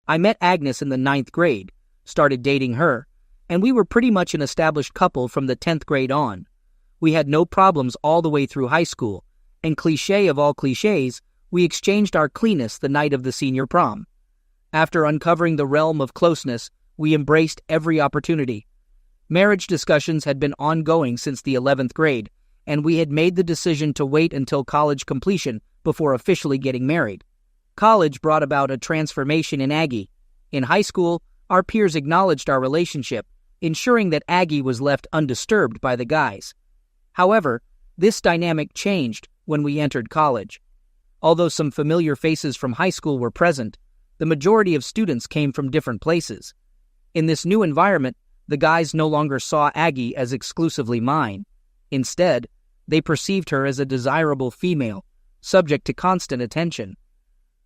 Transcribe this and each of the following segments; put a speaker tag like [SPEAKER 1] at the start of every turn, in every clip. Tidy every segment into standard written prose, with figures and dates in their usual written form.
[SPEAKER 1] I met Agnes in the 9th grade, started dating her, and we were pretty much an established couple from the 10th grade on. We had no problems all the way through high school, and cliché of all clichés, we exchanged our cleanest the night of the senior prom. After uncovering the realm of closeness, we embraced every opportunity. Marriage discussions had been ongoing since the 11th grade, and we had made the decision to wait until college completion before officially getting married. College brought about a transformation in Aggie. In high school, our peers acknowledged our relationship, ensuring that Aggie was left undisturbed by the guys. However, this dynamic changed when we entered college. Although some familiar faces from high school were present, the majority of students came from different places. In this new environment, the guys no longer saw Aggie as exclusively mine. Instead, they perceived her as a desirable female, subject to constant attention.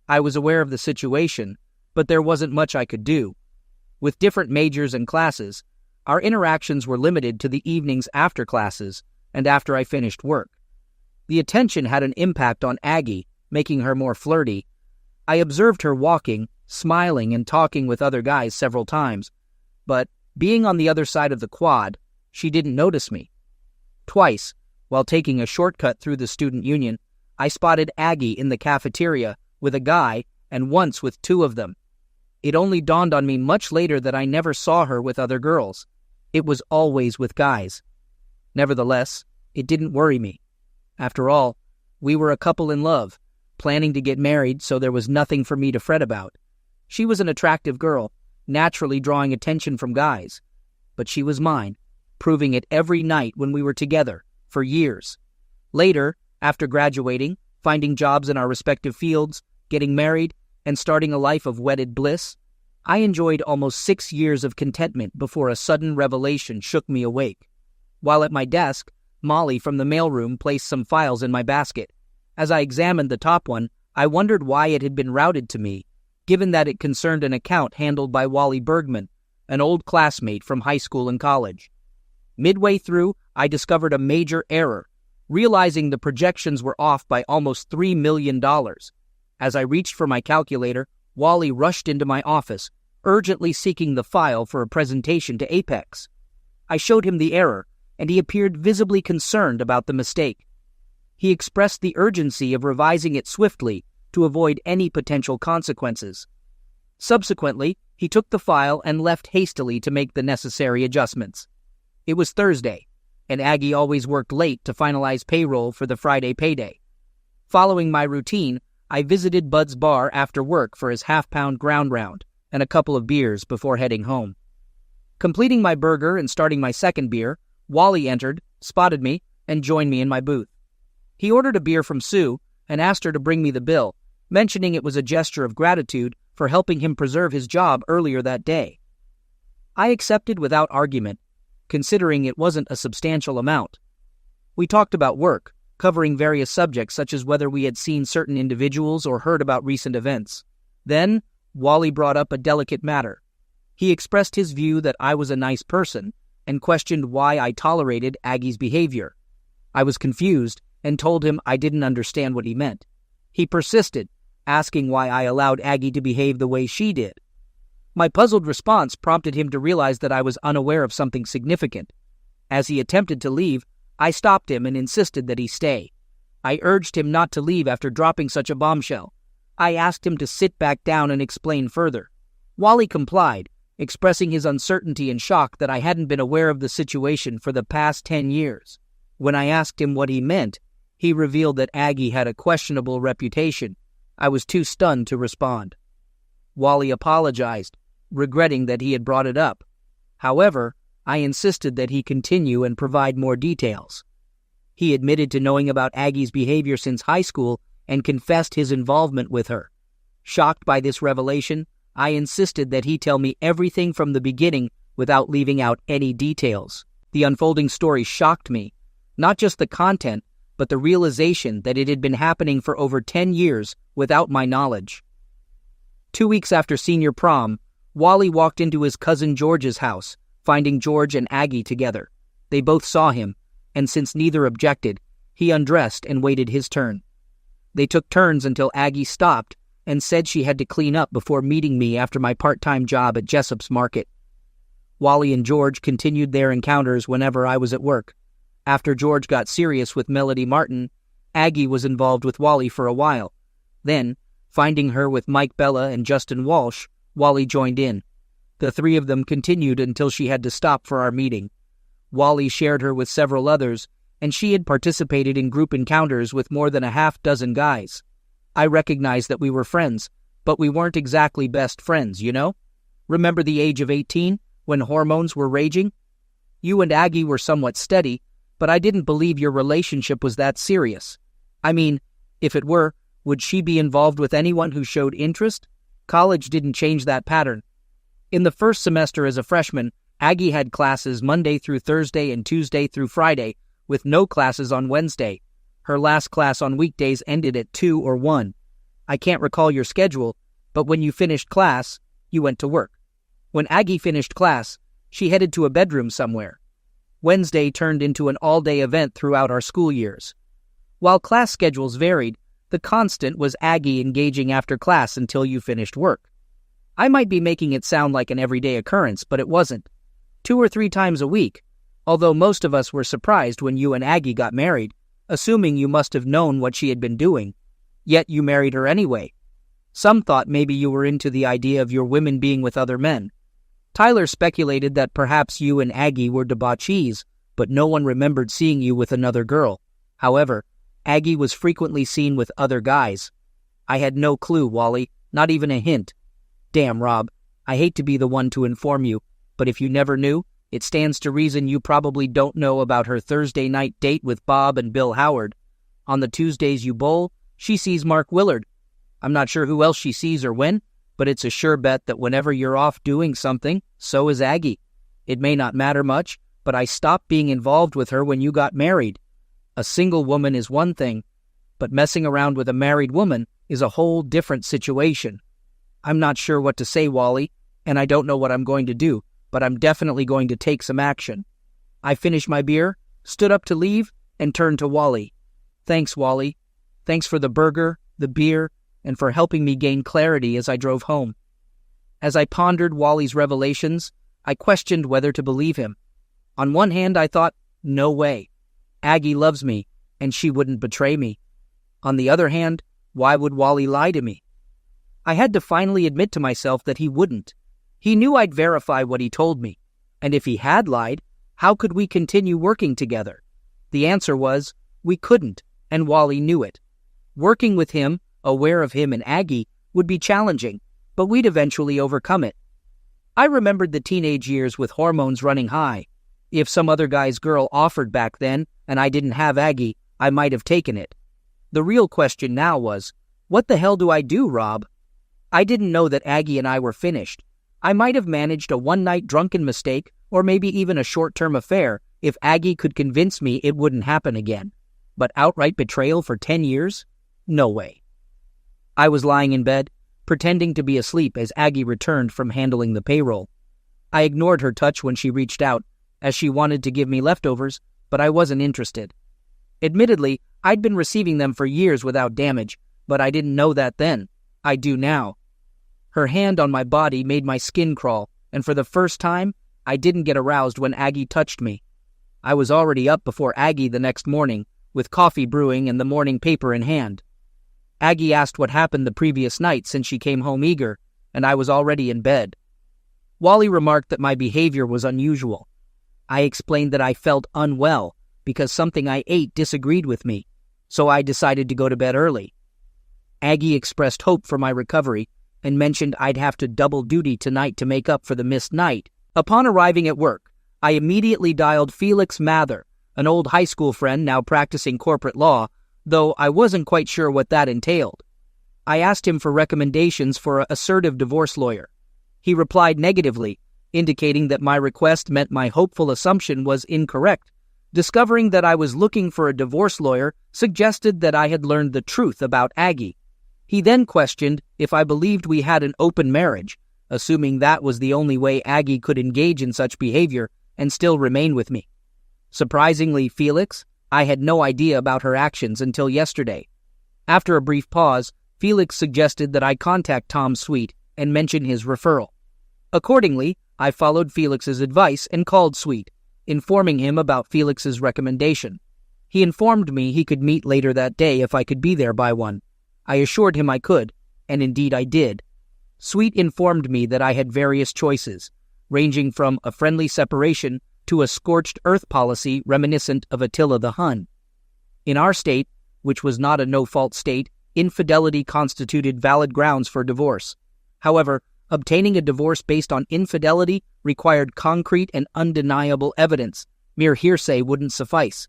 [SPEAKER 1] I was aware of the situation, but there wasn't much I could do. With different majors and classes, our interactions were limited to the evenings after classes and after I finished work. The attention had an impact on Aggie, making her more flirty. I observed her walking, smiling, and talking with other guys several times, but being on the other side of the quad, she didn't notice me. Twice, while taking a shortcut through the student union, I spotted Aggie in the cafeteria with a guy and once with two of them. It only dawned on me much later that I never saw her with other girls. It was always with guys. Nevertheless, it didn't worry me. After all, we were a couple in love, planning to get married, so there was nothing for me to fret about. She was an attractive girl, naturally drawing attention from guys. But she was mine, proving it every night when we were together, for years. Later, after graduating, finding jobs in our respective fields, getting married, and starting a life of wedded bliss, I enjoyed almost 6 years of contentment before a sudden revelation shook me awake. While at my desk, Molly from the mailroom placed some files in my basket. As I examined the top one, I wondered why it had been routed to me, given that it concerned an account handled by Wally Bergman, an old classmate from high school and college. Midway through, I discovered a major error, realizing the projections were off by almost $3 million. As I reached for my calculator, Wally rushed into my office, urgently seeking the file for a presentation to Apex. I showed him the error, and he appeared visibly concerned about the mistake. He expressed the urgency of revising it swiftly to avoid any potential consequences. Subsequently, he took the file and left hastily to make the necessary adjustments. It was Thursday, and Aggie always worked late to finalize payroll for the Friday payday. Following my routine, I visited Bud's bar after work for his half-pound ground round and a couple of beers before heading home. Completing my burger and starting my second beer, Wally entered, spotted me, and joined me in my booth. He ordered a beer from Sue and asked her to bring me the bill, mentioning it was a gesture of gratitude for helping him preserve his job earlier that day. I accepted without argument, considering it wasn't a substantial amount. We talked about work, covering various subjects such as whether we had seen certain individuals or heard about recent events. Then, Wally brought up a delicate matter. He expressed his view that I was a nice person and questioned why I tolerated Aggie's behavior. I was confused and told him I didn't understand what he meant. He persisted, asking why I allowed Aggie to behave the way she did. My puzzled response prompted him to realize that I was unaware of something significant. As he attempted to leave, I stopped him and insisted that he stay. I urged him not to leave after dropping such a bombshell. I asked him to sit back down and explain further. Wally complied, expressing his uncertainty and shock that I hadn't been aware of the situation for the past 10 years. When I asked him what he meant, he revealed that Aggie had a questionable reputation. I was too stunned to respond. Wally apologized, regretting that he had brought it up. However, I insisted that he continue and provide more details. He admitted to knowing about Aggie's behavior since high school and confessed his involvement with her. Shocked by this revelation, I insisted that he tell me everything from the beginning without leaving out any details. The unfolding story shocked me, not just the content, but the realization that it had been happening for over 10 years without my knowledge. 2 weeks after senior prom, Wally walked into his cousin George's house, finding George and Aggie together. They both saw him, and since neither objected, he undressed and waited his turn. They took turns until Aggie stopped, and said she had to clean up before meeting me after my part-time job at Jessup's Market. Wally and George continued their encounters whenever I was at work. After George got serious with Melody Martin, Aggie was involved with Wally for a while. Then, finding her with Mike Bella and Justin Walsh, Wally joined in. The three of them continued until she had to stop for our meeting. Wally shared her with several others, and she had participated in group encounters with more than a half-dozen guys. I recognized that we were friends, but we weren't exactly best friends, you know? Remember the age of 18, when hormones were raging? You and Aggie were somewhat steady, but I didn't believe your relationship was that serious. I mean, if it were, would she be involved with anyone who showed interest? College didn't change that pattern. In the first semester as a freshman, Aggie had classes Monday through Thursday and Tuesday through Friday, with no classes on Wednesday. Her last class on weekdays ended at 2 or 1. I can't recall your schedule, but when you finished class, you went to work. When Aggie finished class, she headed to a bedroom somewhere. Wednesday turned into an all-day event throughout our school years. While class schedules varied, the constant was Aggie engaging after class until you finished work. I might be making it sound like an everyday occurrence, but it wasn't. 2 or 3 times a week, although most of us were surprised when you and Aggie got married, assuming you must have known what she had been doing. Yet you married her anyway. Some thought maybe you were into the idea of your women being with other men. Tyler speculated that perhaps you and Aggie were debauchees, but no one remembered seeing you with another girl. However, Aggie was frequently seen with other guys. I had no clue, Wally, not even a hint. Damn, Rob, I hate to be the one to inform you, but if you never knew, it stands to reason you probably don't know about her Thursday night date with Bob and Bill Howard. On the Tuesdays you bowl, she sees Mark Willard. I'm not sure who else she sees or when, but it's a sure bet that whenever you're off doing something, so is Aggie. It may not matter much, but I stopped being involved with her when you got married. A single woman is one thing, but messing around with a married woman is a whole different situation. I'm not sure what to say, Wally, and I don't know what I'm going to do, but I'm definitely going to take some action. I finished my beer, stood up to leave, and turned to Wally. Thanks, Wally. Thanks for the burger, the beer, and for helping me gain clarity as I drove home. As I pondered Wally's revelations, I questioned whether to believe him. On one hand, I thought, no way. Aggie loves me, and she wouldn't betray me. On the other hand, why would Wally lie to me? I had to finally admit to myself that he wouldn't. He knew I'd verify what he told me, and if he had lied, how could we continue working together? The answer was, we couldn't, and Wally knew it. Working with him, aware of him and Aggie, would be challenging, but we'd eventually overcome it. I remembered the teenage years with hormones running high. If some other guy's girl offered back then, and I didn't have Aggie, I might have taken it. The real question now was, what the hell do I do, Rob? I didn't know that Aggie and I were finished. I might have managed a one-night drunken mistake, or maybe even a short-term affair, if Aggie could convince me it wouldn't happen again. But outright betrayal for 10 years? No way. I was lying in bed, pretending to be asleep as Aggie returned from handling the payroll. I ignored her touch when she reached out, as she wanted to give me leftovers, but I wasn't interested. Admittedly, I'd been receiving them for years without damage, but I didn't know that then. I do now. Her hand on my body made my skin crawl, and for the first time, I didn't get aroused when Aggie touched me. I was already up before Aggie the next morning, with coffee brewing and the morning paper in hand. Aggie asked what happened the previous night since she came home eager, and I was already in bed. Wally remarked that my behavior was unusual. I explained that I felt unwell because something I ate disagreed with me, so I decided to go to bed early. Aggie expressed hope for my recovery and mentioned I'd have to double duty tonight to make up for the missed night. Upon arriving at work, I immediately dialed Felix Mather, an old high school friend now practicing corporate law, though I wasn't quite sure what that entailed. I asked him for recommendations for an assertive divorce lawyer. He replied negatively, indicating that my request meant my hopeful assumption was incorrect. Discovering that I was looking for a divorce lawyer suggested that I had learned the truth about Aggie. He then questioned if I believed we had an open marriage, assuming that was the only way Aggie could engage in such behavior and still remain with me. Surprisingly, Felix, I had no idea about her actions until yesterday. After a brief pause, Felix suggested that I contact Tom's suite and mention his referral. Accordingly, I followed Felix's advice and called suite, informing him about Felix's recommendation. He informed me he could meet later that day if I could be there by 1. I assured him I could, and indeed I did. Suite informed me that I had various choices, ranging from a friendly separation to a scorched earth policy reminiscent of Attila the Hun. In our state, which was not a no-fault state, infidelity constituted valid grounds for divorce. However, obtaining a divorce based on infidelity required concrete and undeniable evidence. Mere hearsay wouldn't suffice.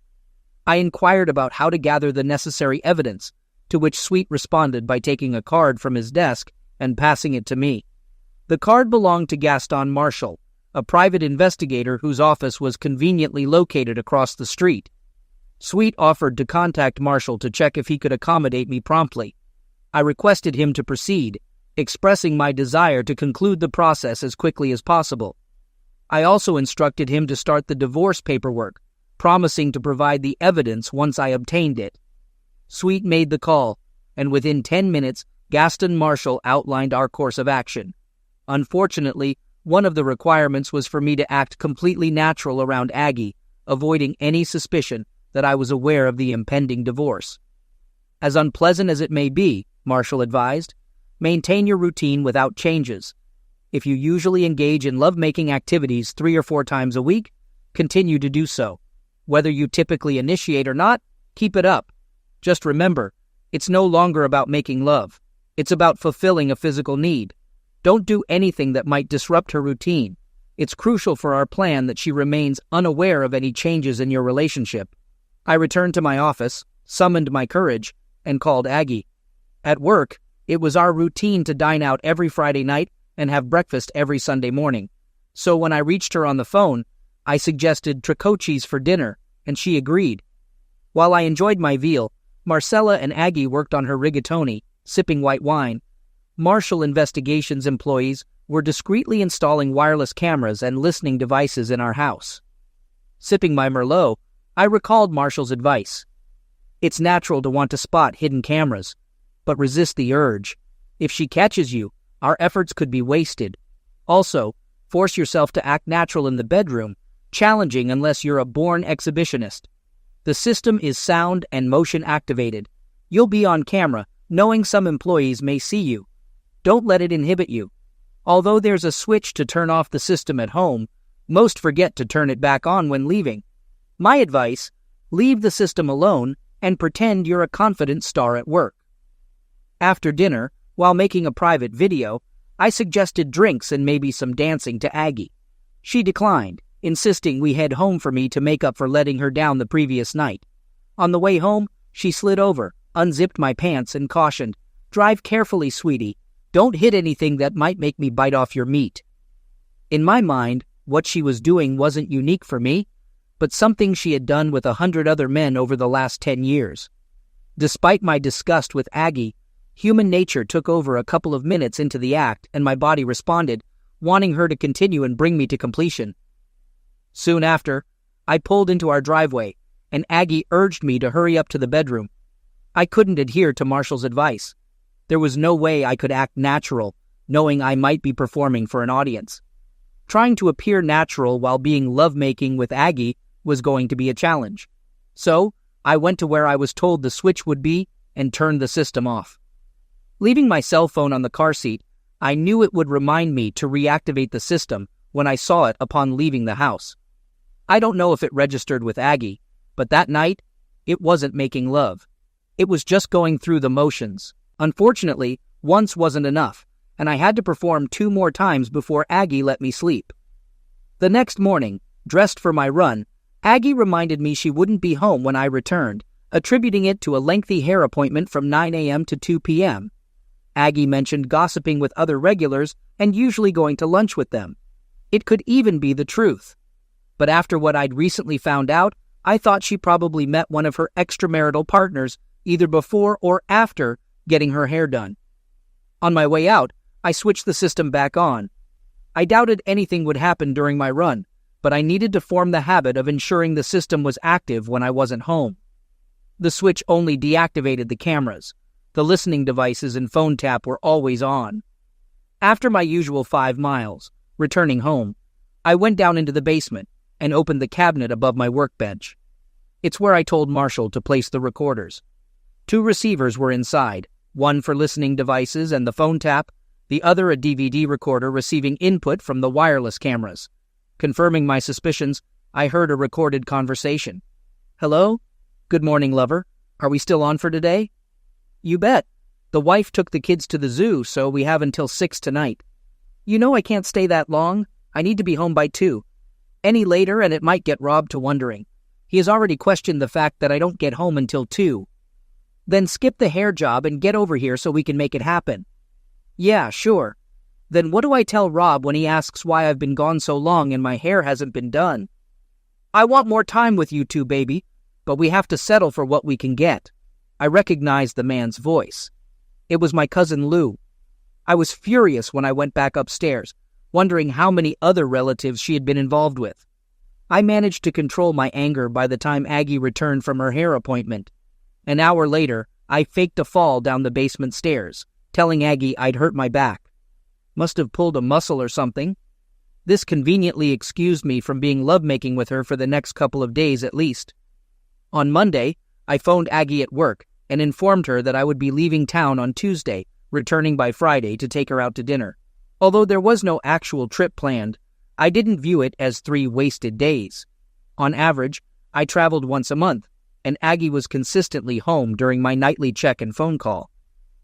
[SPEAKER 1] I inquired about how to gather the necessary evidence, to which Sweet responded by taking a card from his desk and passing it to me. The card belonged to Gaston Marshall, a private investigator whose office was conveniently located across the street. Sweet offered to contact Marshall to check if he could accommodate me promptly. I requested him to proceed, expressing my desire to conclude the process as quickly as possible. I also instructed him to start the divorce paperwork, promising to provide the evidence once I obtained it. Sweet made the call, and within 10 minutes, Gaston Marshall outlined our course of action. Unfortunately, one of the requirements was for me to act completely natural around Aggie, avoiding any suspicion that I was aware of the impending divorce. As unpleasant as it may be, Marshall advised, maintain your routine without changes. If you usually engage in lovemaking activities 3 or 4 times a week, continue to do so. Whether you typically initiate or not, keep it up. Just remember, it's no longer about making love. It's about fulfilling a physical need. Don't do anything that might disrupt her routine. It's crucial for our plan that she remains unaware of any changes in your relationship. I returned to my office, summoned my courage, and called Aggie. At work, it was our routine to dine out every Friday night and have breakfast every Sunday morning. So when I reached her on the phone, I suggested tricochis for dinner, and she agreed. While I enjoyed my veal, Marcella and Aggie worked on her rigatoni, sipping white wine. Marshall Investigations employees were discreetly installing wireless cameras and listening devices in our house. Sipping my Merlot, I recalled Marshall's advice. It's natural to want to spot hidden cameras, but resist the urge. If she catches you, our efforts could be wasted. Also, force yourself to act natural in the bedroom, challenging unless you're a born exhibitionist. The system is sound and motion activated. You'll be on camera, knowing some employees may see you. Don't let it inhibit you. Although there's a switch to turn off the system at home, most forget to turn it back on when leaving. My advice, leave the system alone and pretend you're a confident star at work. After dinner, while making a private video, I suggested drinks and maybe some dancing to Aggie. She declined, insisting we head home for me to make up for letting her down the previous night. On the way home, she slid over, unzipped my pants, and cautioned, "Drive carefully, sweetie. Don't hit anything that might make me bite off your meat." In my mind, what she was doing wasn't unique for me, but something she had done with 100 other men over the last 10 years. Despite my disgust with Aggie, human nature took over a couple of minutes into the act, and my body responded, wanting her to continue and bring me to completion. Soon after, I pulled into our driveway, and Aggie urged me to hurry up to the bedroom. I couldn't adhere to Marshall's advice. There was no way I could act natural, knowing I might be performing for an audience. Trying to appear natural while being lovemaking with Aggie was going to be a challenge. So, I went to where I was told the switch would be and turned the system off. Leaving my cell phone on the car seat, I knew it would remind me to reactivate the system when I saw it upon leaving the house. I don't know if it registered with Aggie, but that night, it wasn't making love. It was just going through the motions. Unfortunately, once wasn't enough, and I had to perform 2 more times before Aggie let me sleep. The next morning, dressed for my run, Aggie reminded me she wouldn't be home when I returned, attributing it to a lengthy hair appointment from 9 a.m. to 2 p.m. Aggie mentioned gossiping with other regulars and usually going to lunch with them. It could even be the truth. But after what I'd recently found out, I thought she probably met one of her extramarital partners either before or after getting her hair done. On my way out, I switched the system back on. I doubted anything would happen during my run, but I needed to form the habit of ensuring the system was active when I wasn't home. The switch only deactivated the cameras. The listening devices and phone tap were always on. After my usual 5 miles, returning home, I went down into the basement and opened the cabinet above my workbench. It's where I told Marshall to place the recorders. 2 receivers were inside, one for listening devices and the phone tap, the other a DVD recorder receiving input from the wireless cameras. Confirming my suspicions, I heard a recorded conversation. "Hello? Good morning, lover. Are we still on for today?" "You bet. The wife took the kids to the zoo, so we have until 6 tonight. You know I can't stay that long. I need to be home by 2. Any later and it might get Rob to wondering. He has already questioned the fact that I don't get home until 2. Then skip the hair job and get over here so we can make it happen." "Yeah, sure. Then what do I tell Rob when he asks why I've been gone so long and my hair hasn't been done?" "I want more time with you 2, baby, but we have to settle for what we can get." I recognized the man's voice. It was my cousin Lou. I was furious when I went back upstairs, wondering how many other relatives she had been involved with. I managed to control my anger by the time Aggie returned from her hair appointment. An hour later, I faked a fall down the basement stairs, telling Aggie I'd hurt my back. Must have pulled a muscle or something. This conveniently excused me from being lovemaking with her for the next couple of days at least. On Monday, I phoned Aggie at work and informed her that I would be leaving town on Tuesday, returning by Friday to take her out to dinner. Although there was no actual trip planned, I didn't view it as 3 wasted days. On average, I traveled once a month, and Aggie was consistently home during my nightly check and phone call.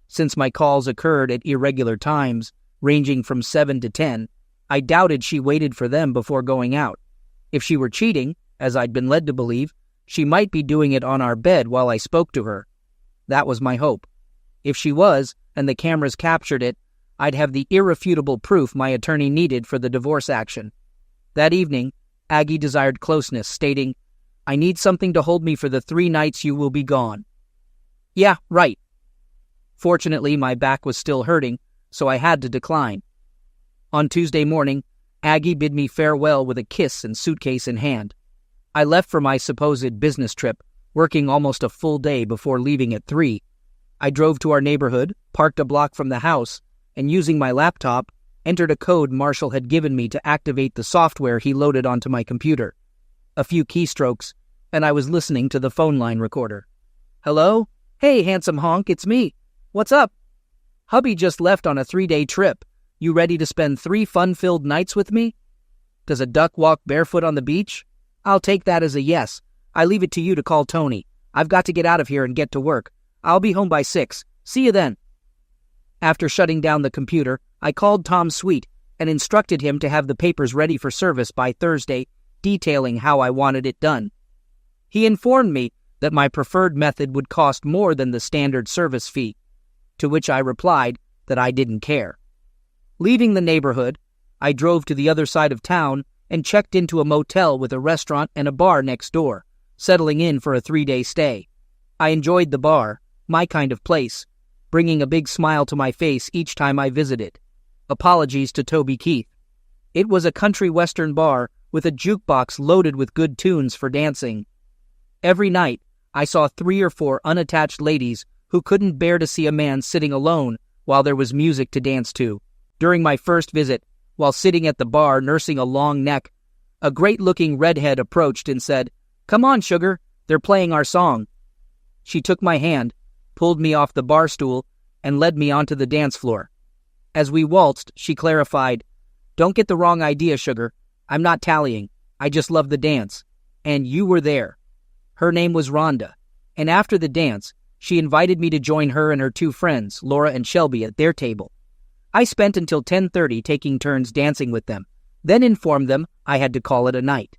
[SPEAKER 1] Since my calls occurred at irregular times, ranging from 7 to 10, I doubted she waited for them before going out. If she were cheating, as I'd been led to believe, she might be doing it on our bed while I spoke to her. That was my hope. If she was, and the cameras captured it, I'd have the irrefutable proof my attorney needed for the divorce action. That evening, Aggie desired closeness, stating, "I need something to hold me for the 3 nights you will be gone." "Yeah, right." Fortunately, my back was still hurting, so I had to decline. On Tuesday morning, Aggie bid me farewell with a kiss and suitcase in hand. I left for my supposed business trip, working almost a full day before leaving at 3. I drove to our neighborhood, parked a block from the house, and using my laptop, entered a code Marshall had given me to activate the software he loaded onto my computer. A few keystrokes, and I was listening to the phone line recorder. "Hello? Hey, handsome honk, it's me. What's up? Hubby just left on a 3-day trip. You ready to spend 3 fun-filled nights with me? Does a duck walk barefoot on the beach? I'll take that as a yes. I leave it to you to call Tony. I've got to get out of here and get to work. I'll be home by 6. See you then." After shutting down the computer, I called Tom Sweet and instructed him to have the papers ready for service by Thursday, detailing how I wanted it done. He informed me that my preferred method would cost more than the standard service fee, to which I replied that I didn't care. Leaving the neighborhood, I drove to the other side of town and checked into a motel with a restaurant and a bar next door, settling in for a 3-day stay. I enjoyed the bar, my kind of place, bringing a big smile to my face each time I visited. Apologies to Toby Keith. It was a country western bar with a jukebox loaded with good tunes for dancing. Every night, I saw 3 or 4 unattached ladies who couldn't bear to see a man sitting alone while there was music to dance to. During my first visit, while sitting at the bar nursing a long neck, a great-looking redhead approached and said, "Come on, sugar, they're playing our song." She took my hand, pulled me off the bar stool, and led me onto the dance floor. As we waltzed, she clarified, "Don't get the wrong idea, sugar. I'm not tallying. I just love the dance. And you were there." Her name was Rhonda, and after the dance, she invited me to join her and her 2 friends, Laura and Shelby, at their table. I spent until 10:30 taking turns dancing with them, then informed them I had to call it a night.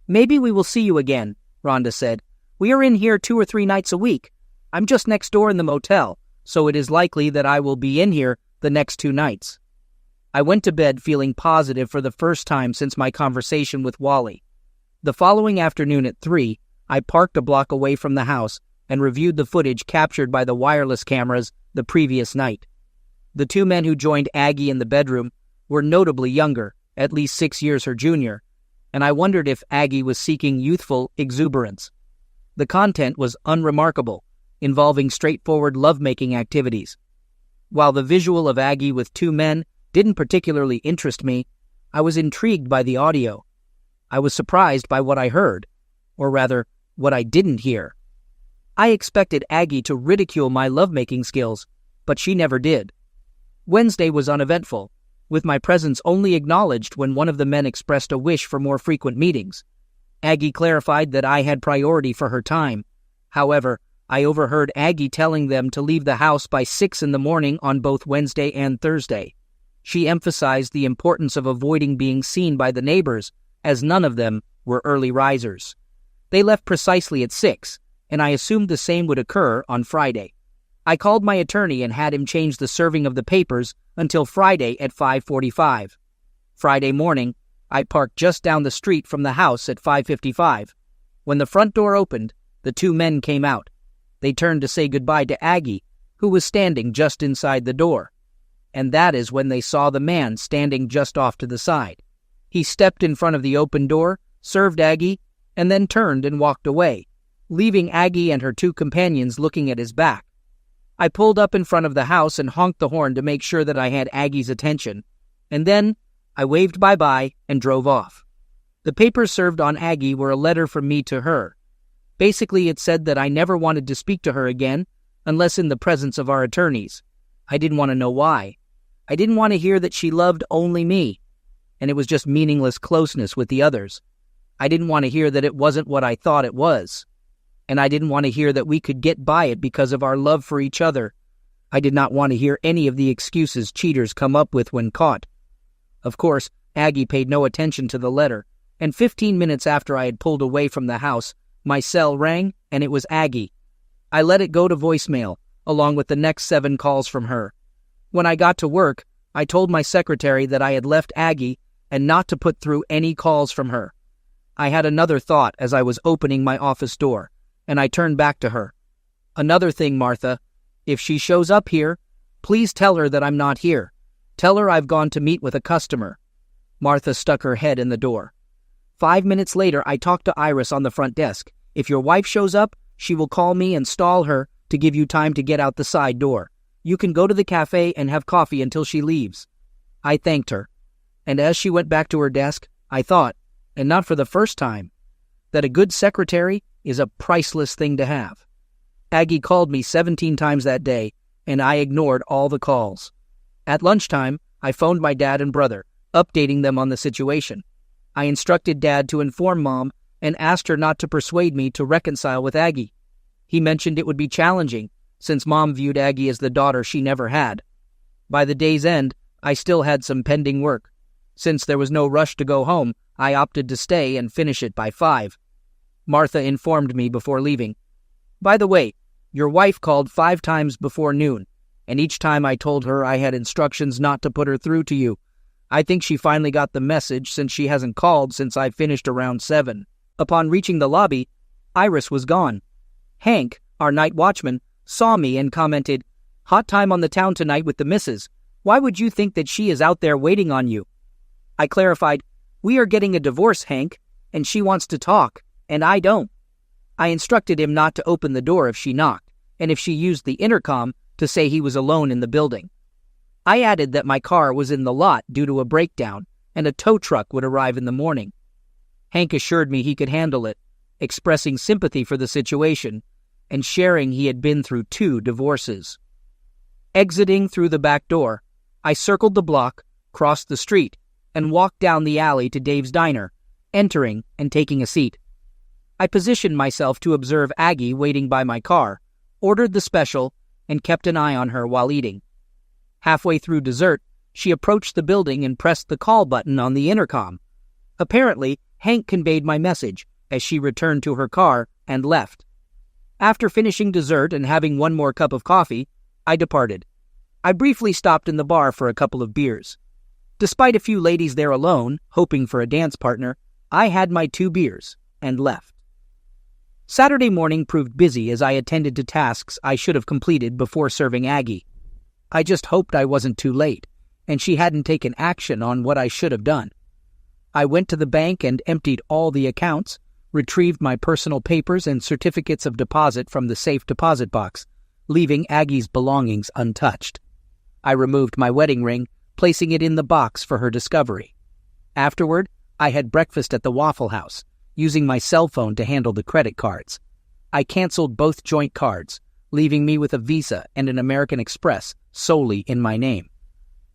[SPEAKER 1] "Maybe we will see you again," Rhonda said. "We are in here 2 or 3 nights a week. I'm just next door in the motel, so it is likely that I will be in here the next 2 nights. I went to bed feeling positive for the first time since my conversation with Wally. The following afternoon at 3, I parked a block away from the house and reviewed the footage captured by the wireless cameras the previous night. The 2 men who joined Aggie in the bedroom were notably younger, at least 6 years her junior, and I wondered if Aggie was seeking youthful exuberance. The content was unremarkable, involving straightforward lovemaking activities. While the visual of Aggie with two men didn't particularly interest me, I was intrigued by the audio. I was surprised by what I heard, or rather, what I didn't hear. I expected Aggie to ridicule my lovemaking skills, but she never did. Wednesday was uneventful, with my presence only acknowledged when one of the men expressed a wish for more frequent meetings. Aggie clarified that I had priority for her time. However, I overheard Aggie telling them to leave the house by 6 in the morning on both Wednesday and Thursday. She emphasized the importance of avoiding being seen by the neighbors, as none of them were early risers. They left precisely at 6, and I assumed the same would occur on Friday. I called my attorney and had him change the serving of the papers until Friday at 5:45. Friday morning, I parked just down the street from the house at 5:55. When the front door opened, the two men came out. They turned to say goodbye to Aggie, who was standing just inside the door. And that is when they saw the man standing just off to the side. He stepped in front of the open door, served Aggie, and then turned and walked away, leaving Aggie and her two companions looking at his back. I pulled up in front of the house and honked the horn to make sure that I had Aggie's attention, and then I waved bye-bye and drove off. The papers served on Aggie were a letter from me to her. Basically, it said that I never wanted to speak to her again unless in the presence of our attorneys. I didn't want to know why. I didn't want to hear that she loved only me, and it was just meaningless closeness with the others. I didn't want to hear that it wasn't what I thought it was. And I didn't want to hear that we could get by it because of our love for each other. I did not want to hear any of the excuses cheaters come up with when caught. Of course, Aggie paid no attention to the letter, and 15 minutes after I had pulled away from the house, my cell rang, and it was Aggie. I let it go to voicemail, along with the next 7 calls from her. When I got to work, I told my secretary that I had left Aggie and not to put through any calls from her. I had another thought as I was opening my office door, and I turned back to her. Another thing, Martha, if she shows up here, please tell her that I'm not here. Tell her I've gone to meet with a customer. Martha stuck her head in the door. 5 minutes later, I talked to Iris on the front desk. If your wife shows up, she will call me and stall her to give you time to get out the side door. You can go to the cafe and have coffee until she leaves. I thanked her, and as she went back to her desk, I thought, and not for the first time, that a good secretary is a priceless thing to have. Aggie called me 17 times that day, and I ignored all the calls. At lunchtime, I phoned my dad and brother, updating them on the situation. I instructed Dad to inform Mom and asked her not to persuade me to reconcile with Aggie. He mentioned it would be challenging, since Mom viewed Aggie as the daughter she never had. By the day's end, I still had some pending work. Since there was no rush to go home, I opted to stay and finish it by 5. Martha informed me before leaving. By the way, your wife called 5 times before noon, and each time I told her I had instructions not to put her through to you. I think she finally got the message since she hasn't called since I finished around 7. Upon reaching the lobby, Iris was gone. Hank, our night watchman, saw me and commented, "Hot time on the town tonight with the missus. Why would you think that she is out there waiting on you?" I clarified, "We are getting a divorce, Hank, and she wants to talk, and I don't." I instructed him not to open the door if she knocked, and if she used the intercom, to say he was alone in the building. I added that my car was in the lot due to a breakdown, and a tow truck would arrive in the morning. Hank assured me he could handle it, expressing sympathy for the situation, and sharing he had been through 2 divorces. Exiting through the back door, I circled the block, crossed the street, and walked down the alley to Dave's Diner, entering and taking a seat. I positioned myself to observe Aggie waiting by my car, ordered the special, and kept an eye on her while eating. Halfway through dessert, she approached the building and pressed the call button on the intercom. Apparently, Hank conveyed my message as she returned to her car and left. After finishing dessert and having one more cup of coffee, I departed. I briefly stopped in the bar for a couple of beers. Despite a few ladies there alone, hoping for a dance partner, I had my 2 beers and left. Saturday morning proved busy as I attended to tasks I should have completed before serving Aggie. I just hoped I wasn't too late, and she hadn't taken action on what I should have done. I went to the bank and emptied all the accounts, retrieved my personal papers and certificates of deposit from the safe deposit box, leaving Aggie's belongings untouched. I removed my wedding ring, placing it in the box for her discovery. Afterward, I had breakfast at the Waffle House, using my cell phone to handle the credit cards. I canceled both joint cards, leaving me with a Visa and an American Express solely in my name.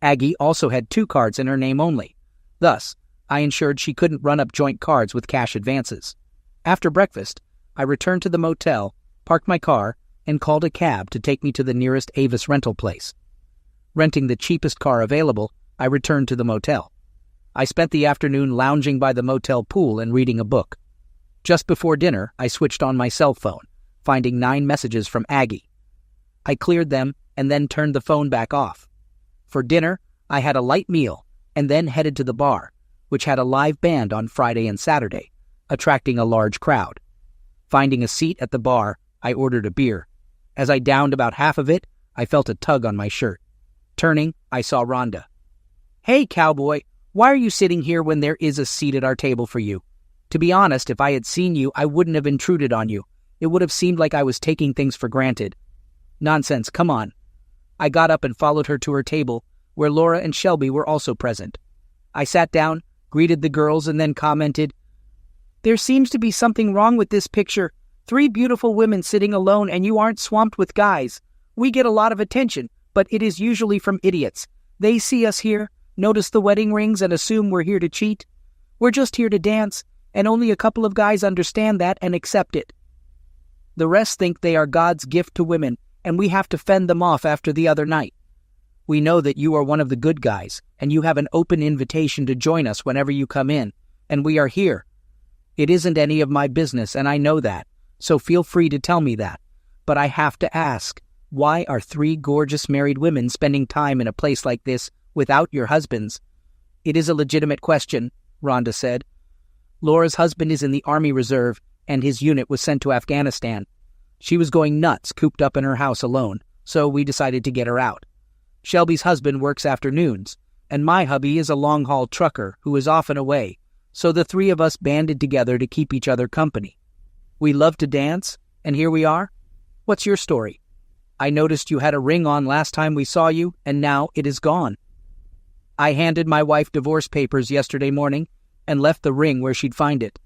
[SPEAKER 1] Aggie also had 2 cards in her name only. Thus, I ensured she couldn't run up joint cards with cash advances. After breakfast, I returned to the motel, parked my car, and called a cab to take me to the nearest Avis rental place. Renting the cheapest car available, I returned to the motel. I spent the afternoon lounging by the motel pool and reading a book. Just before dinner, I switched on my cell phone, finding 9 messages from Aggie. I cleared them and then turned the phone back off. For dinner, I had a light meal and then headed to the bar, which had a live band on Friday and Saturday, attracting a large crowd. Finding a seat at the bar, I ordered a beer. As I downed about half of it, I felt a tug on my shirt. Turning, I saw Rhonda. "Hey, cowboy, why are you sitting here when there is a seat at our table for you? To be honest, if I had seen you, I wouldn't have intruded on you. It would have seemed like I was taking things for granted." "Nonsense, come on." I got up and followed her to her table, where Laura and Shelby were also present. I sat down, greeted the girls, and then commented, "There seems to be something wrong with this picture. 3 beautiful women sitting alone and you aren't swamped with guys. We get a lot of attention, but it is usually from idiots. They see us here, notice the wedding rings, and assume we're here to cheat. We're just here to dance, and only a couple of guys understand that and accept it. The rest think they are God's gift to women, and we have to fend them off after the other night. We know that you are one of the good guys, and you have an open invitation to join us whenever you come in, and we are here. It isn't any of my business, and I know that, so feel free to tell me that. But I have to ask, why are 3 gorgeous married women spending time in a place like this without your husbands?" "It is a legitimate question," Rhonda said. "Laura's husband is in the Army Reserve, and his unit was sent to Afghanistan. She was going nuts cooped up in her house alone, so we decided to get her out. Shelby's husband works afternoons, and my hubby is a long-haul trucker who is often away, so the 3 of us banded together to keep each other company. We love to dance, and here we are. What's your story? I noticed you had a ring on last time we saw you, and now it is gone." "I handed my wife divorce papers yesterday morning and left the ring where she'd find it.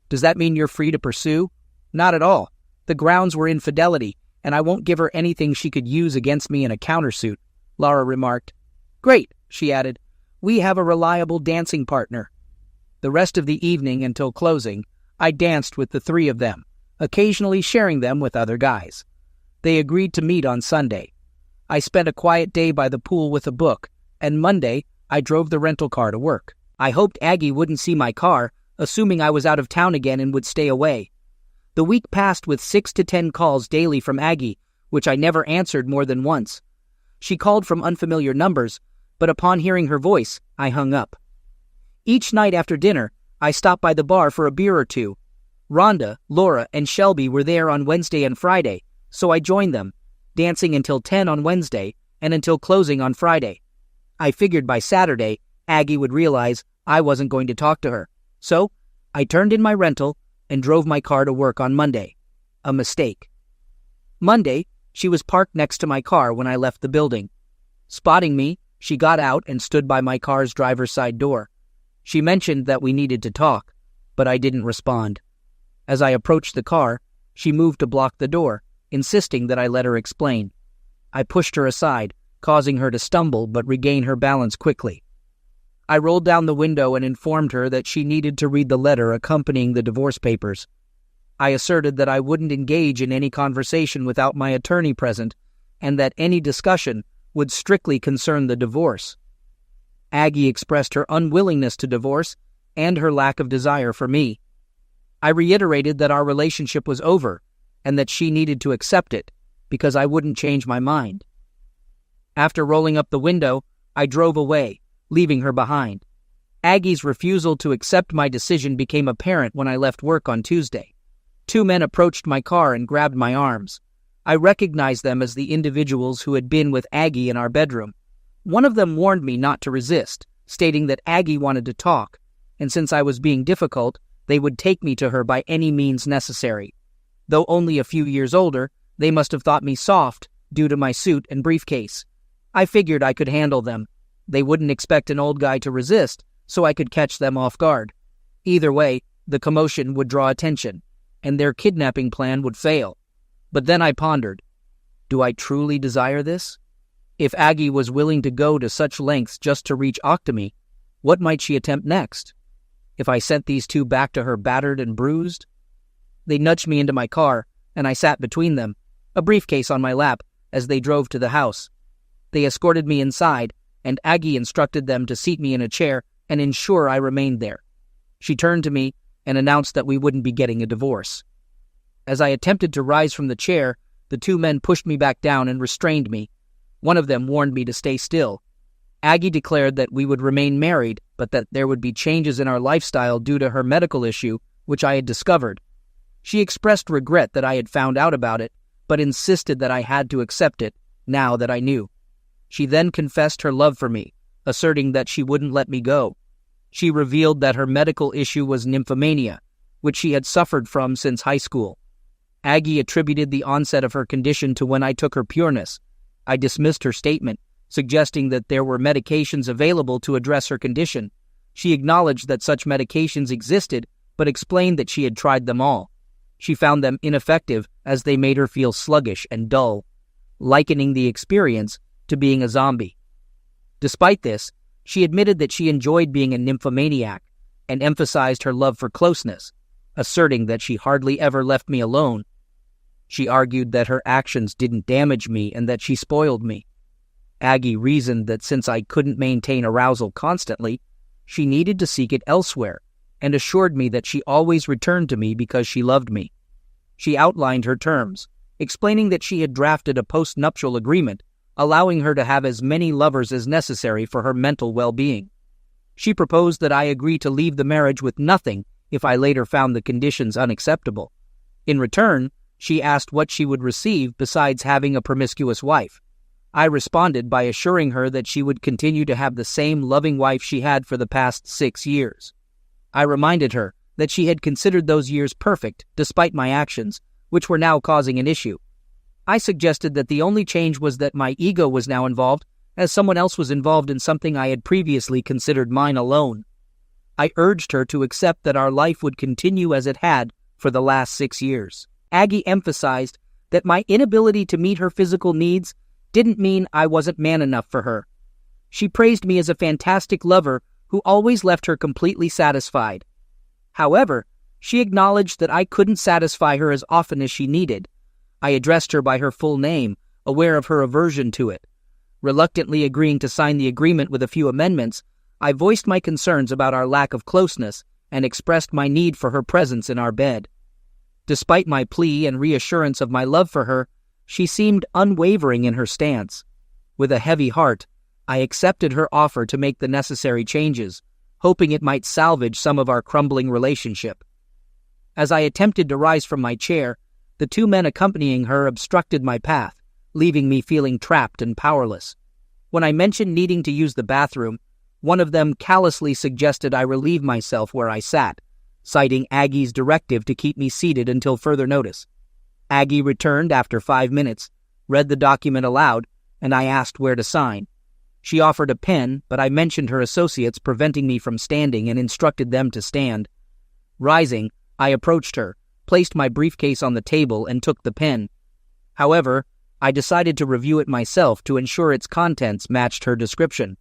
[SPEAKER 1] Does that mean you're free to pursue?" "Not at all. The grounds were infidelity, and I won't give her anything she could use against me in a countersuit," Laura remarked. "Great," she added. "We have a reliable dancing partner." The rest of the evening until closing, I danced with the 3 of them, occasionally sharing them with other guys. They agreed to meet on Sunday. I spent a quiet day by the pool with a book, and Monday I drove the rental car to work. I hoped Aggie wouldn't see my car, assuming I was out of town again and would stay away. The week passed with 6 to 10 calls daily from Aggie, which I never answered more than once. She called from unfamiliar numbers, but upon hearing her voice, I hung up. Each night after dinner, I stopped by the bar for a beer or 2. Rhonda, Laura, and Shelby were there on Wednesday and Friday, so I joined them, dancing until 10 on Wednesday and until closing on Friday. I figured by Saturday, Aggie would realize I wasn't going to talk to her, so I turned in my rental and drove my car to work on Monday. A mistake. Monday, she was parked next to my car when I left the building. Spotting me, she got out and stood by my car's driver's side door. She mentioned that we needed to talk, but I didn't respond. As I approached the car, she moved to block the door, insisting that I let her explain. I pushed her aside, causing her to stumble but regain her balance quickly. I rolled down the window and informed her that she needed to read the letter accompanying the divorce papers. I asserted that I wouldn't engage in any conversation without my attorney present, and that any discussion would strictly concern the divorce. Aggie expressed her unwillingness to divorce and her lack of desire for me. I reiterated that our relationship was over and that she needed to accept it because I wouldn't change my mind. After rolling up the window, I drove away, leaving her behind. Aggie's refusal to accept my decision became apparent when I left work on Tuesday. 2 men approached my car and grabbed my arms. I recognized them as the individuals who had been with Aggie in our bedroom. One of them warned me not to resist, stating that Aggie wanted to talk, and since I was being difficult, They would take me to her by any means necessary. Though only a few years older, they must have thought me soft due to my suit and briefcase. I figured I could handle them. They wouldn't expect an old guy to resist, so I could catch them off guard. Either way, the commotion would draw attention, and their kidnapping plan would fail. But then I pondered, do I truly desire this? If Aggie was willing to go to such lengths just to reach Octomy, what might she attempt next? If I sent these two back to her battered and bruised? They nudged me into my car, and I sat between them, a briefcase on my lap, as they drove to the house. They escorted me inside, and Aggie instructed them to seat me in a chair and ensure I remained there. She turned to me and announced that we wouldn't be getting a divorce. As I attempted to rise from the chair, the two men pushed me back down and restrained me. One of them warned me to stay still. Aggie declared that we would remain married, but that there would be changes in our lifestyle due to her medical issue, which I had discovered. She expressed regret that I had found out about it, but insisted that I had to accept it, now that I knew. She then confessed her love for me, asserting that she wouldn't let me go. She revealed that her medical issue was nymphomania, which she had suffered from since high school. Aggie attributed the onset of her condition to when I took her pureness. I dismissed her statement, suggesting that there were medications available to address her condition. She acknowledged that such medications existed, but explained that she had tried them all. She found them ineffective as they made her feel sluggish and dull, likening the experience to being a zombie. Despite this, she admitted that she enjoyed being a nymphomaniac and emphasized her love for closeness, asserting that she hardly ever left me alone. She argued that her actions didn't damage me and that she spoiled me. Aggie reasoned that since I couldn't maintain arousal constantly, she needed to seek it elsewhere, and assured me that she always returned to me because she loved me. She outlined her terms, explaining that she had drafted a post-nuptial agreement, allowing her to have as many lovers as necessary for her mental well-being. She proposed that I agree to leave the marriage with nothing if I later found the conditions unacceptable. In return, she asked what she would receive besides having a promiscuous wife. I responded by assuring her that she would continue to have the same loving wife she had for the past 6 years. I reminded her that she had considered those years perfect despite my actions, which were now causing an issue. I suggested that the only change was that my ego was now involved, as someone else was involved in something I had previously considered mine alone. I urged her to accept that our life would continue as it had for the last 6 years. Aggie emphasized that my inability to meet her physical needs didn't mean I wasn't man enough for her. She praised me as a fantastic lover who always left her completely satisfied. However, she acknowledged that I couldn't satisfy her as often as she needed. I addressed her by her full name, aware of her aversion to it. Reluctantly agreeing to sign the agreement with a few amendments, I voiced my concerns about our lack of closeness and expressed my need for her presence in our bed. Despite my plea and reassurance of my love for her, she seemed unwavering in her stance. With a heavy heart, I accepted her offer to make the necessary changes, hoping it might salvage some of our crumbling relationship. As I attempted to rise from my chair, the two men accompanying her obstructed my path, leaving me feeling trapped and powerless. When I mentioned needing to use the bathroom, one of them callously suggested I relieve myself where I sat, citing Aggie's directive to keep me seated until further notice. Aggie returned after 5 minutes, read the document aloud, and I asked where to sign. She offered a pen, but I mentioned her associates preventing me from standing and instructed them to stand. Rising, I approached her, placed my briefcase on the table, and took the pen. However, I decided to review it myself to ensure its contents matched her description.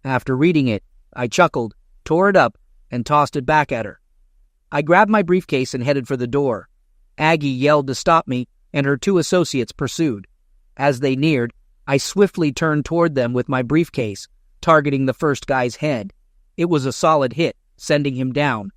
[SPEAKER 1] After reading it, I chuckled, tore it up, and tossed it back at her. I grabbed my briefcase and headed for the door. Aggie yelled to stop me, and her 2 associates pursued. As they neared, I swiftly turned toward them with my briefcase, targeting the first guy's head. It was a solid hit, sending him down.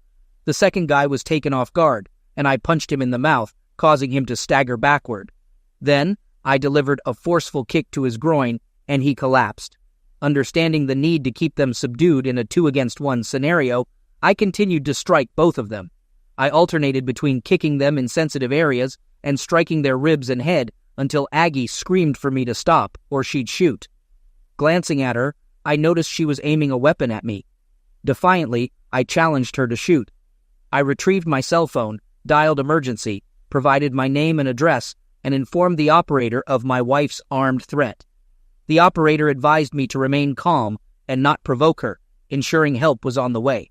[SPEAKER 1] The second guy was taken off guard, and I punched him in the mouth, causing him to stagger backward. Then, I delivered a forceful kick to his groin, and he collapsed. Understanding the need to keep them subdued in a 2-against-1 scenario, I continued to strike both of them. I alternated between kicking them in sensitive areas and striking their ribs and head until Aggie screamed for me to stop or she'd shoot. Glancing at her, I noticed she was aiming a weapon at me. Defiantly, I challenged her to shoot. I retrieved my cell phone, dialed emergency, provided my name and address, and informed the operator of my wife's armed threat. The operator advised me to remain calm and not provoke her, ensuring help was on the way.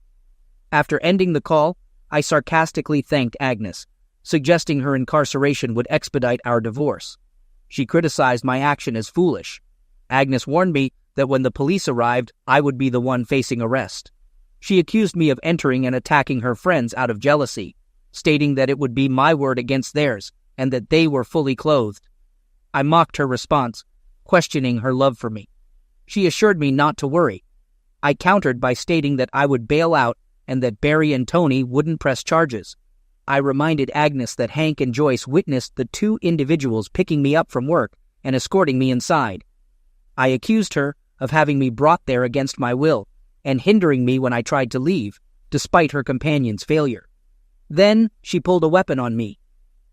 [SPEAKER 1] After ending the call, I sarcastically thanked Agnes, suggesting her incarceration would expedite our divorce. She criticized my action as foolish. Agnes warned me that when the police arrived, I would be the one facing arrest. She accused me of entering and attacking her friends out of jealousy, stating that it would be my word against theirs and that they were fully clothed. I mocked her response, questioning her love for me. She assured me not to worry. I countered by stating that I would bail out and that Barry and Tony wouldn't press charges. I reminded Agnes that Hank and Joyce witnessed the two individuals picking me up from work and escorting me inside. I accused her of having me brought there against my will and hindering me when I tried to leave, despite her companion's failure. Then she pulled a weapon on me.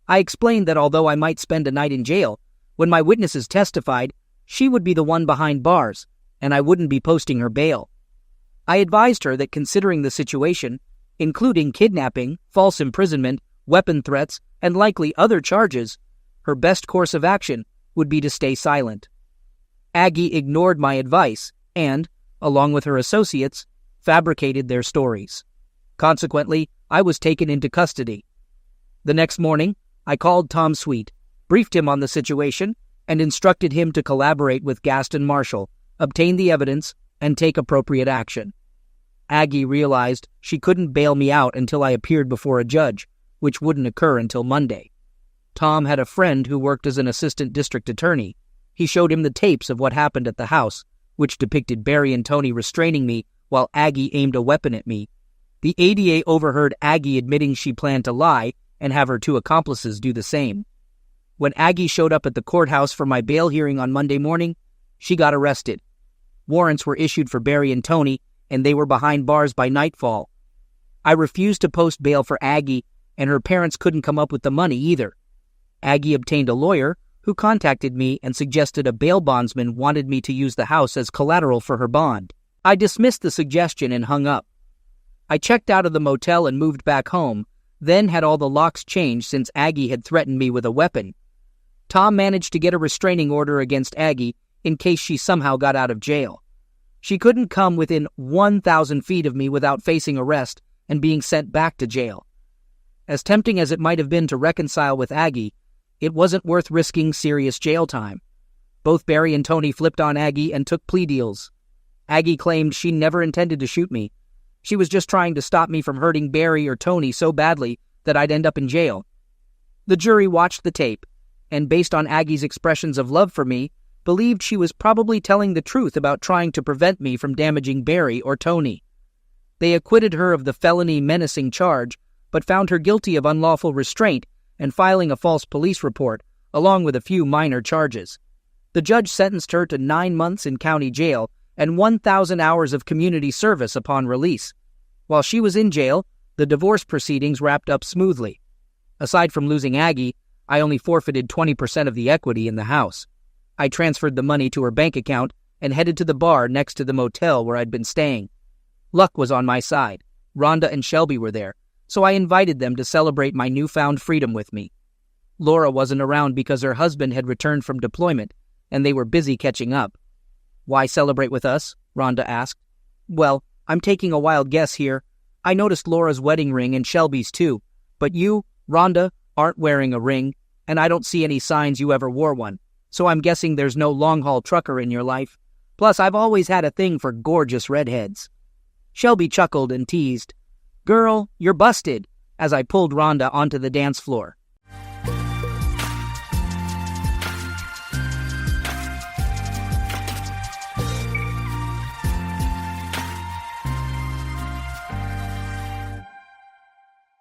[SPEAKER 1] I explained that although I might spend a night in jail, when my witnesses testified, she would be the one behind bars, and I wouldn't be posting her bail. I advised her that considering the situation, including kidnapping, false imprisonment, weapon threats, and likely other charges, her best course of action would be to stay silent. Aggie ignored my advice and, along with her associates, fabricated their stories. Consequently, I was taken into custody. The next morning, I called Tom Sweet, briefed him on the situation, and instructed him to collaborate with Gaston Marshall, obtain the evidence, and take appropriate action. Aggie realized she couldn't bail me out until I appeared before a judge, which wouldn't occur until Monday. Tom had a friend who worked as an assistant district attorney. He showed him the tapes of what happened at the house, which depicted Barry and Tony restraining me while Aggie aimed a weapon at me. The ADA overheard Aggie admitting she planned to lie and have her two accomplices do the same. When Aggie showed up at the courthouse for my bail hearing on Monday morning, she got arrested. Warrants were issued for Barry and Tony, and they were behind bars by nightfall. I refused to post bail for Aggie, and her parents couldn't come up with the money either. Aggie obtained a lawyer who contacted me and suggested a bail bondsman wanted me to use the house as collateral for her bond. I dismissed the suggestion and hung up. I checked out of the motel and moved back home, then had all the locks changed since Aggie had threatened me with a weapon. Tom managed to get a restraining order against Aggie in case she somehow got out of jail. She couldn't come within 1,000 feet of me without facing arrest and being sent back to jail. As tempting as it might have been to reconcile with Aggie, it wasn't worth risking serious jail time. Both Barry and Tony flipped on Aggie and took plea deals. Aggie claimed she never intended to shoot me. She was just trying to stop me from hurting Barry or Tony so badly that I'd end up in jail. The jury watched the tape, and based on Aggie's expressions of love for me, believed she was probably telling the truth about trying to prevent me from damaging Barry or Tony. They acquitted her of the felony menacing charge, but found her guilty of unlawful restraint and filing a false police report, along with a few minor charges. The judge sentenced her to 9 months in county jail and 1,000 hours of community service upon release. While she was in jail, the divorce proceedings wrapped up smoothly. Aside from losing Aggie, I only forfeited 20% of the equity in the house. I transferred the money to her bank account and headed to the bar next to the motel where I'd been staying. Luck was on my side. Rhonda and Shelby were there, so I invited them to celebrate my newfound freedom with me. Laura wasn't around because her husband had returned from deployment, and they were busy catching up. "Why celebrate with us?" Rhonda asked. "Well, I'm taking a wild guess here. I noticed Laura's wedding ring and Shelby's too, but you, Rhonda, aren't wearing a ring, and I don't see any signs you ever wore one, so I'm guessing there's no long-haul trucker in your life. Plus, I've always had a thing for gorgeous redheads." Shelby chuckled and teased, "Girl, you're busted," as I pulled Rhonda onto the dance floor.